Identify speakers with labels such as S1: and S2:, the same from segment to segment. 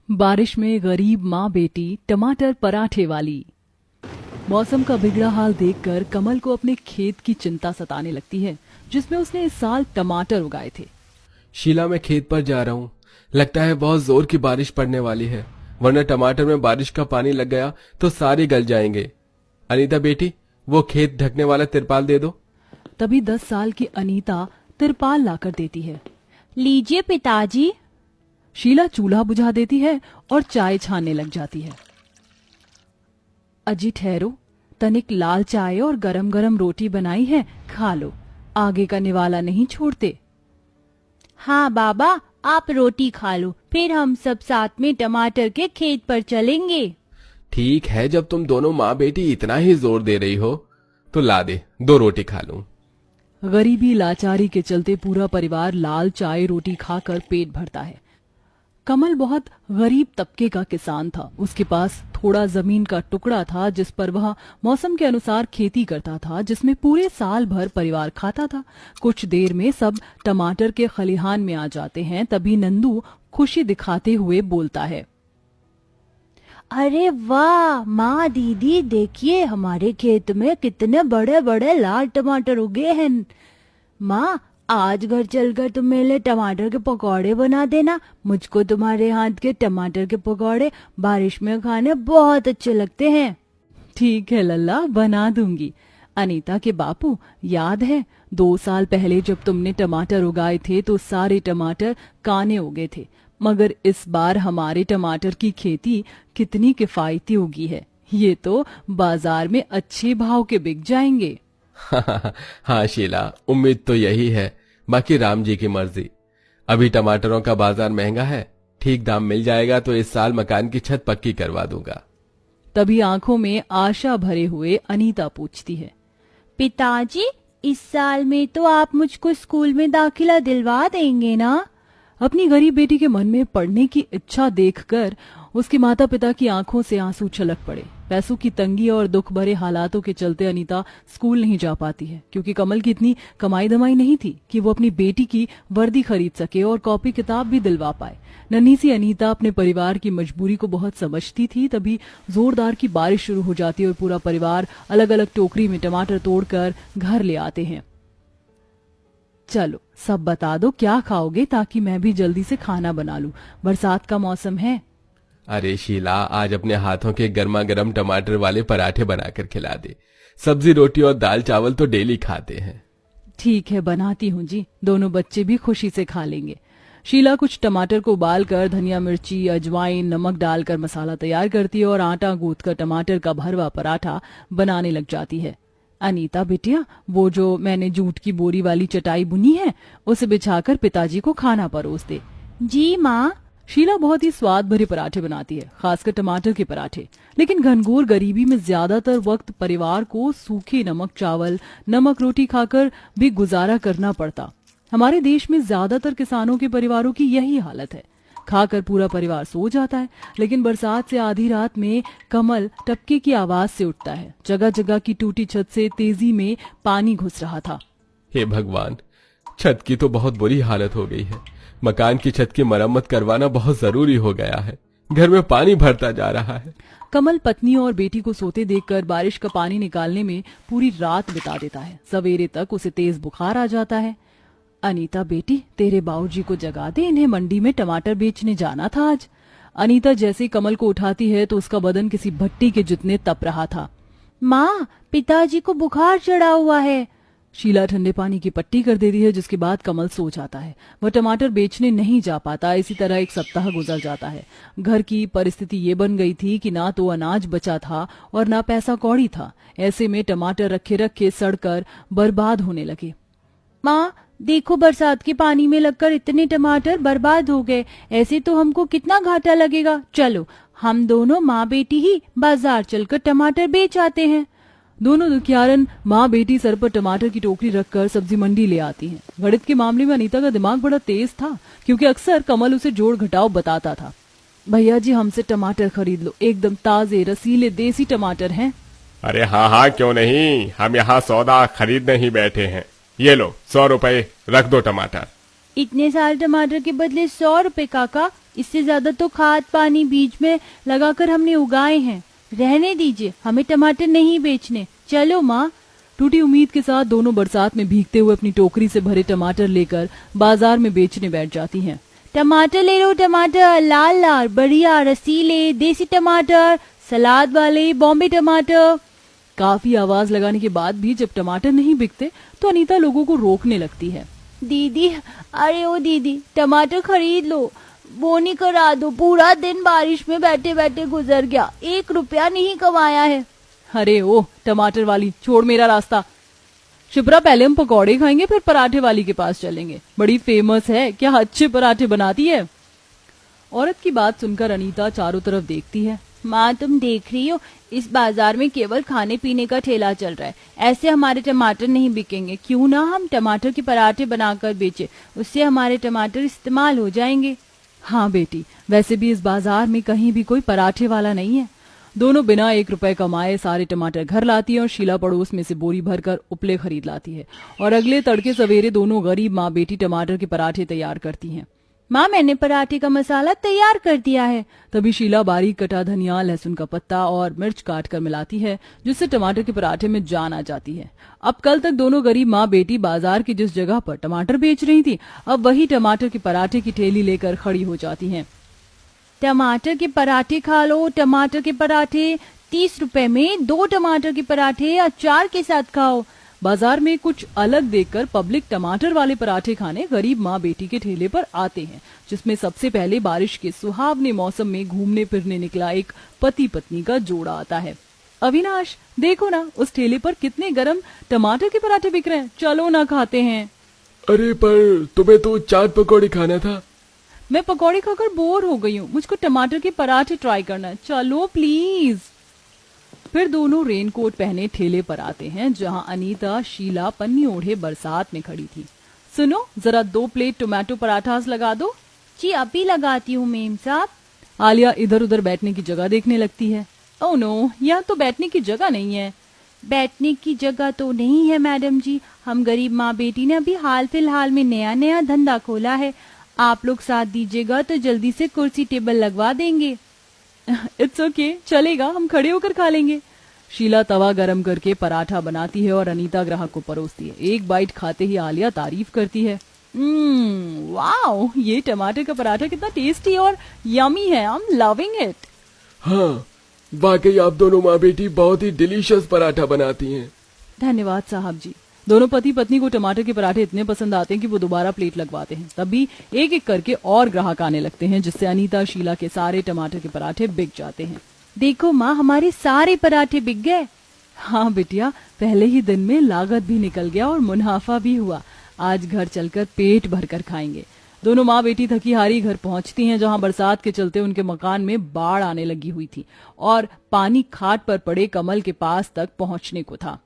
S1: बारिश में गरीब माँ बेटी टमाटर पराठे वाली। मौसम का बिगड़ा हाल देखकर कमल को अपने खेत की चिंता सताने लगती है, जिसमें उसने इस साल टमाटर उगाए थे।
S2: शीला, मैं खेत पर जा रहा हूँ। लगता है बहुत जोर की बारिश पड़ने वाली है, वरना टमाटर में बारिश का पानी लग गया तो सारे गल जाएंगे। अनीता बेटी, वो खेत ढकने वाला तिरपाल दे दो।
S1: तभी 10 साल की अनीता तिरपाल लाकर देती है।
S3: लीजिए पिताजी।
S1: शीला चूल्हा बुझा देती है और चाय छानने लग जाती है। अजी ठहरो, तनिक लाल चाय और गरम गरम रोटी बनाई है, खा लो, आगे का निवाला नहीं छोड़ते।
S3: हाँ बाबा, आप रोटी खा लो, फिर हम सब साथ में टमाटर के खेत पर चलेंगे।
S2: ठीक है, जब तुम दोनों माँ बेटी इतना ही जोर दे रही हो तो ला दे, 2 रोटी खा लूं।
S1: गरीबी लाचारी के चलते पूरा परिवार लाल चाय रोटी खाकर पेट भरता है। कमल बहुत गरीब तबके का किसान था। उसके पास थोड़ा जमीन का टुकड़ा था जिस पर वह मौसम के अनुसार खेती करता था, जिसमें पूरे साल भर परिवार खाता था। कुछ देर में सब टमाटर के खलिहान में आ जाते हैं। तभी नंदू खुशी दिखाते हुए बोलता है,
S3: अरे वाह माँ दीदी, देखिए हमारे खेत में कितने बड़े बड़े लाल टमाटर उगे हैं। माँ, आज घर चलकर तुम मेरे लिए टमाटर के पकौड़े बना देना। मुझको तुम्हारे हाथ के टमाटर के पकौड़े बारिश में खाने बहुत अच्छे लगते हैं।
S1: ठीक है लल्ला, बना दूंगी। अनीता के बापू, याद है 2 साल पहले जब तुमने टमाटर उगाए थे तो सारे टमाटर काने उगे थे, मगर इस बार हमारे टमाटर की खेती कितनी किफायती उगी है। ये तो बाजार में अच्छे भाव के बिक जाएंगे।
S2: हाँ शीला, उम्मीद तो यही है, बाकी राम जी की मर्जी। अभी टमाटरों का बाजार महंगा है, ठीक दाम मिल जाएगा तो इस साल मकान की छत पक्की करवा दूंगा।
S1: तभी आंखों में आशा भरे हुए अनीता पूछती है,
S3: पिताजी, इस साल में तो आप मुझको स्कूल में दाखिला दिलवा देंगे ना?
S1: अपनी गरीब बेटी के मन में पढ़ने की इच्छा देखकर उसके माता पिता की आंखों से आंसू छलक पड़े। पैसों की तंगी और दुख भरे हालातों के चलते अनीता स्कूल नहीं जा पाती है, क्योंकि कमल की इतनी कमाई दमाई नहीं थी कि वो अपनी बेटी की वर्दी खरीद सके और कॉपी किताब भी दिलवा पाए। नन्ही सी अनीता अपने परिवार की मजबूरी को बहुत समझती थी। तभी जोरदार की बारिश शुरू हो जाती है और पूरा परिवार अलग अलग टोकरी में टमाटर तोड़कर घर ले आते हैं। चलो सब बता दो क्या खाओगे, ताकि मैं भी जल्दी से खाना बना लूं, बरसात का मौसम है।
S2: अरे शीला, आज अपने हाथों के गर्मा गर्म टमाटर वाले पराठे बनाकर खिला दे। सब्जी रोटी और दाल चावल तो डेली खाते हैं।
S1: ठीक है, बनाती हूँ जी, दोनों बच्चे भी खुशी से खा लेंगे। शीला कुछ टमाटर को उबालकर धनिया मिर्ची अजवाइन नमक डालकर मसाला तैयार करती है और आटा गूंथकर टमाटर का भरवा पराठा बनाने लग जाती है। अनीता बिटिया, वो जो मैंने जूट की बोरी वाली चटाई बुनी है उसे बिछाकर पिताजी को खाना परोस दे।
S3: जी माँ।
S1: शीला बहुत ही स्वाद भरे पराठे बनाती है, खासकर टमाटर के पराठे। लेकिन घनघोर गरीबी में ज्यादातर वक्त परिवार को सूखे नमक चावल नमक रोटी खाकर भी गुजारा करना पड़ता। हमारे देश में ज्यादातर किसानों के परिवारों की यही हालत है। खाकर पूरा परिवार सो जाता है, लेकिन बरसात से आधी रात में कमल टपके की आवाज से उठता है। जगह जगह की टूटी छत से तेजी में पानी घुस रहा था।
S2: हे भगवान, छत की तो बहुत बुरी हालत हो गई है। मकान की छत की मरम्मत करवाना बहुत जरूरी हो गया है। घर में पानी भरता जा रहा है।
S1: कमल पत्नी और बेटी को सोते देखकर बारिश का पानी निकालने में पूरी रात बिता देता है। सवेरे तक उसे तेज बुखार आ जाता है। अनीता बेटी, तेरे बाबूजी को जगा दे, इन्हें मंडी में टमाटर बेचने जाना था आज। अनीता जैसे ही कमल को उठाती है तो उसका बदन किसी भट्टी के जितने तप रहा था।
S3: माँ, पिताजी को बुखार चढ़ा हुआ है।
S1: शीला ठंडे पानी की पट्टी कर देती है, जिसके बाद कमल सो जाता है। वह टमाटर बेचने नहीं जा पाता। इसी तरह 1 सप्ताह गुजर जाता है। घर की परिस्थिति ये बन गई थी कि ना तो अनाज बचा था और ना पैसा कौड़ी था। ऐसे में टमाटर रखे रखे सड़कर बर्बाद होने लगे।
S3: माँ देखो, बरसात के पानी में लगकर इतने टमाटर बर्बाद हो गए। ऐसे तो हमको कितना घाटा लगेगा। चलो हम दोनों माँ बेटी ही बाजार चलकर टमाटर बेच आते हैं।
S1: दोनों दुखियारन माँ बेटी सर पर टमाटर की टोकरी रखकर सब्जी मंडी ले आती हैं। गणित के मामले में अनीता का दिमाग बड़ा तेज था, क्योंकि अक्सर कमल उसे जोड़ घटाव बताता था। भैया जी, हमसे टमाटर खरीद लो, एकदम ताजे रसीले देसी टमाटर हैं।
S4: अरे हाँ हाँ, क्यों नहीं, हम यहाँ सौदा खरीदने ही बैठे हैं। ये लो 100 रुपए, रख दो टमाटर।
S3: इतने सारे टमाटर के बदले 100 रुपए काका, इससे ज्यादा तो खाद पानी बीज में लगाकर हमने उगाए हैं। रहने दीजिए, हमें टमाटर नहीं बेचने, चलो माँ।
S1: टूटी उम्मीद के साथ दोनों बरसात में भीगते हुए अपनी टोकरी से भरे टमाटर लेकर बाजार में बेचने बैठ जाती हैं।
S3: टमाटर ले लो, टमाटर लाल लाल बढ़िया रसीले देसी टमाटर, सलाद वाले बॉम्बे टमाटर।
S1: काफी आवाज लगाने के बाद भी जब टमाटर नहीं बिकते तो अनीता लोगों को रोकने लगती है।
S3: दीदी, अरे ओ दीदी, टमाटर खरीद लो, बोनी करा दो। पूरा दिन बारिश में बैठे बैठे गुजर गया, 1 रुपया नहीं कमाया है।
S1: अरे ओ टमाटर वाली, छोड़ मेरा रास्ता। शिप्रा, पहले हम पकौड़े खाएंगे फिर पराठे वाली के पास चलेंगे, बड़ी फेमस है, क्या अच्छे पराठे बनाती है। औरत की बात सुनकर अनीता चारों तरफ देखती है।
S3: माँ, तुम देख रही हो, इस बाजार में केवल खाने पीने का ठेला चल रहा है, ऐसे हमारे टमाटर नहीं बिकेंगे। क्यों ना हम टमाटर के पराठे बनाकर बेचे, उससे हमारे टमाटर इस्तेमाल हो जाएंगे।
S1: हाँ बेटी, वैसे भी इस बाजार में कहीं भी कोई पराठे वाला नहीं है। दोनों बिना 1 रुपए कमाए सारे टमाटर घर लाती है और शीला पड़ोस में से बोरी भरकर उपले खरीद लाती है और अगले तड़के सवेरे दोनों गरीब माँ बेटी टमाटर के पराठे तैयार करती हैं।
S3: माँ, मैंने पराठे का मसाला तैयार कर दिया है।
S1: तभी शीला बारीक कटा धनिया, लहसुन का पत्ता और मिर्च काट कर मिलाती है, जिससे टमाटर के पराठे में जान आ जाती है। अब कल तक दोनों गरीब माँ बेटी बाजार की जिस जगह पर टमाटर बेच रही थी, अब वही टमाटर के पराठे की ठेली लेकर खड़ी हो जाती हैं।
S3: टमाटर के पराठे खा लो, टमाटर के पराठे 30 रुपए में 2 टमाटर के पराठे अचार के साथ खाओ।
S1: बाजार में कुछ अलग देखकर पब्लिक टमाटर वाले पराठे खाने गरीब माँ बेटी के ठेले पर आते हैं, जिसमें सबसे पहले बारिश के सुहावने मौसम में घूमने फिरने निकला एक पति पत्नी का जोड़ा आता है। अविनाश, देखो ना उस ठेले पर कितने गरम टमाटर के पराठे बिक रहे हैं, चलो ना खाते हैं।
S2: अरे पर तुम्हें तो चाट पकौड़ी खाना था।
S1: मैं पकौड़ी खाकर बोर हो गई हूँ, मुझको टमाटर के पराठे ट्राई करना है, चलो प्लीज। फिर दोनों रेनकोट पहने ठेले पर आते हैं, जहां अनीता शीला पन्नी ओढ़े बरसात में खड़ी थी। सुनो, जरा 2 प्लेट टोमेटो पराठास लगा दो।
S3: जी अभी लगाती हूँ मेम साहब।
S1: आलिया इधर उधर बैठने की जगह देखने लगती है। ओह नो, यहाँ तो बैठने की जगह नहीं है।
S3: बैठने की जगह तो नहीं है मैडम जी, हम गरीब माँ बेटी ने अभी हाल फिलहाल में नया नया धंधा खोला है, आप लोग साथ दीजिएगा तो जल्दी से कुर्सी टेबल लगवा देंगे।
S1: इट्स ओके, चलेगा, हम खड़े होकर खा लेंगे। शीला तवा गरम करके पराठा बनाती है और अनीता ग्राहक को परोसती है। एक बाइट खाते ही आलिया तारीफ करती है। वाओ, ये टमाटर का पराठा कितना टेस्टी और यमी है, आई एम लविंग इट।
S2: हाँ, वाकई आप दोनों माँ बेटी बहुत ही डिलीशियस पराठा बनाती हैं।
S1: धन्यवाद साहब जी। दोनों पति पत्नी को टमाटर के पराठे इतने पसंद आते हैं कि वो दोबारा प्लेट लगवाते हैं। तभी एक एक करके और ग्राहक आने लगते हैं, जिससे अनीता शीला के सारे टमाटर के पराठे बिक जाते हैं।
S3: देखो माँ, हमारे सारे पराठे बिक गए।
S1: हाँ बिटिया, पहले ही दिन में लागत भी निकल गया और मुनाफा भी हुआ। आज घर चलकर पेट भरकर खाएंगे। दोनों माँ बेटी थकी हारी घर पहुंचती हैं, जहां बरसात के चलते उनके मकान में बाढ़ आने लगी हुई थी और पानी खाट पर पड़े कमल के पास तक पहुंचने को था।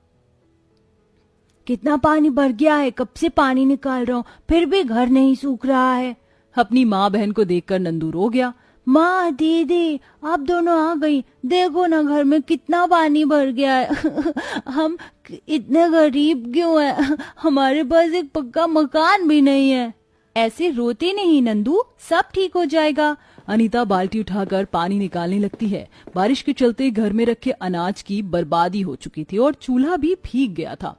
S3: कितना पानी भर गया है, कब से पानी निकाल रहा हूँ, फिर भी घर नहीं सूख रहा है।
S1: अपनी माँ बहन को देखकर नंदू रो गया।
S3: माँ दीदी, आप दोनों आ गई, देखो ना घर में कितना पानी भर गया है। हम इतने गरीब क्यों हैं, हमारे पास एक पक्का मकान भी नहीं है।
S1: ऐसे रोते नहीं नंदू, सब ठीक हो जाएगा। अनीता बाल्टी उठाकर पानी निकालने लगती है। बारिश के चलते घर में रखे अनाज की बर्बादी हो चुकी थी और चूल्हा भी भीग गया था।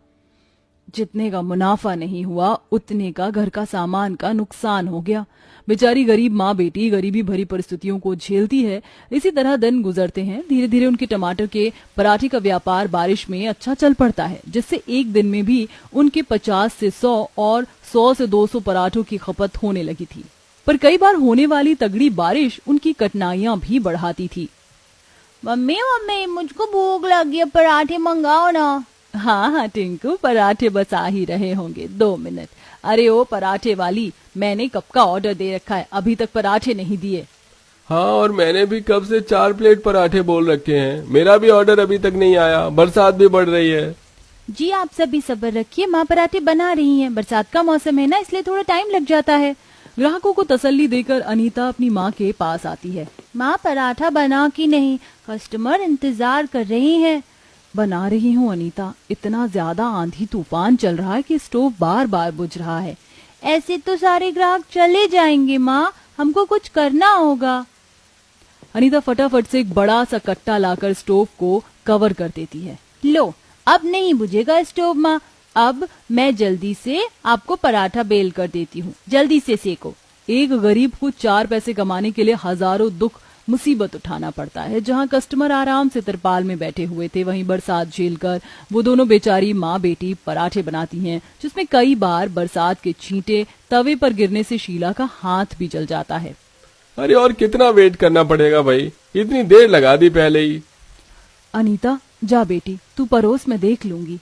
S1: जितने का मुनाफा नहीं हुआ, उतने का घर का सामान का नुकसान हो गया। बेचारी गरीब माँ बेटी गरीबी भरी परिस्थितियों को झेलती है। इसी तरह दिन गुजरते हैं। धीरे धीरे उनके टमाटर के पराठे का व्यापार बारिश में अच्छा चल पड़ता है, जिससे एक दिन में भी उनके 50 से 100 और 100 से 200 पराठों की खपत होने लगी थी। पर कई बार होने वाली तगड़ी बारिश उनकी कठिनाइयां भी बढ़ाती थी।
S3: मम्मी मम्मी, मुझको भूख लगी है, पराठे मंगाओ ना।
S1: हाँ हाँ टिंकू, पराठे बस आ ही रहे होंगे, 2 मिनट। अरे ओ पराठे वाली, मैंने कब का ऑर्डर दे रखा है, अभी तक पराठे नहीं दिए।
S2: हाँ, और मैंने भी कब से 4 प्लेट पराठे बोल रखे हैं, मेरा भी ऑर्डर अभी तक नहीं आया, बरसात भी बढ़ रही है।
S3: जी आप सभी सब्र रखिए, माँ पराठे बना रही हैं, बरसात का मौसम है ना, इसलिए थोड़ा टाइम लग जाता है।
S1: ग्राहकों को तसल्ली देकर अनीता अपनी माँ के पास आती है।
S3: माँ पराठा बना कि नहीं, कस्टमर इंतजार कर रही है।
S1: बना रही हूँ अनीता, इतना ज्यादा आंधी तूफान चल रहा है कि स्टोव बार बार बुझ रहा है।
S3: ऐसे तो सारे ग्राहक चले जाएंगे माँ, हमको कुछ करना होगा।
S1: अनीता फटाफट से एक बड़ा सा कट्टा लाकर स्टोव को कवर कर देती है।
S3: लो, अब नहीं बुझेगा स्टोव माँ, अब मैं जल्दी से आपको पराठा बेल कर देती हूँ, जल्दी से सेको।
S1: एक गरीब को 4 पैसे कमाने के लिए हजारों दुख मुसीबत उठाना पड़ता है। जहां कस्टमर आराम से तिरपाल में बैठे हुए थे, वहीं बरसात झेलकर वो दोनों बेचारी माँ बेटी पराठे बनाती हैं, जिसमें कई बार बरसात के छींटे तवे पर गिरने से शीला का हाथ भी जल जाता है।
S2: अरे और कितना वेट करना पड़ेगा भाई, इतनी देर लगा दी पहले ही।
S1: अनीता जा बेटी, तू परोस, मैं देख लूंगी।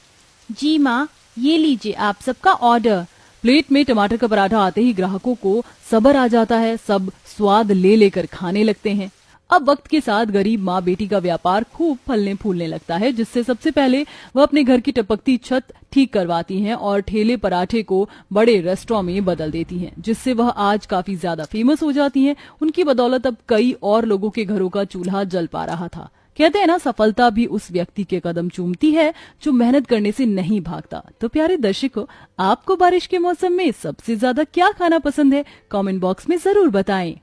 S3: जी माँ, ये लीजिए आप सबका ऑर्डर।
S1: प्लेट में टमाटर का पराठा आते ही ग्राहकों को सब्र आ जाता है, सब स्वाद ले लेकर खाने लगते हैं। अब वक्त के साथ गरीब माँ बेटी का व्यापार खूब फलने फूलने लगता है, जिससे सबसे पहले वह अपने घर की टपकती छत ठीक करवाती हैं और ठेले पराठे को बड़े रेस्टोरेंट में बदल देती हैं, जिससे वह आज काफी ज्यादा फेमस हो जाती हैं। उनकी बदौलत अब कई और लोगों के घरों का चूल्हा जल पा रहा था। कहते हैं ना, सफलता भी उस व्यक्ति के कदम चूमती है जो मेहनत करने से नहीं भागता। तो प्यारे दर्शकों, आपको बारिश के मौसम में सबसे ज्यादा क्या खाना पसंद है? कमेंट बॉक्स में जरूर बताएं।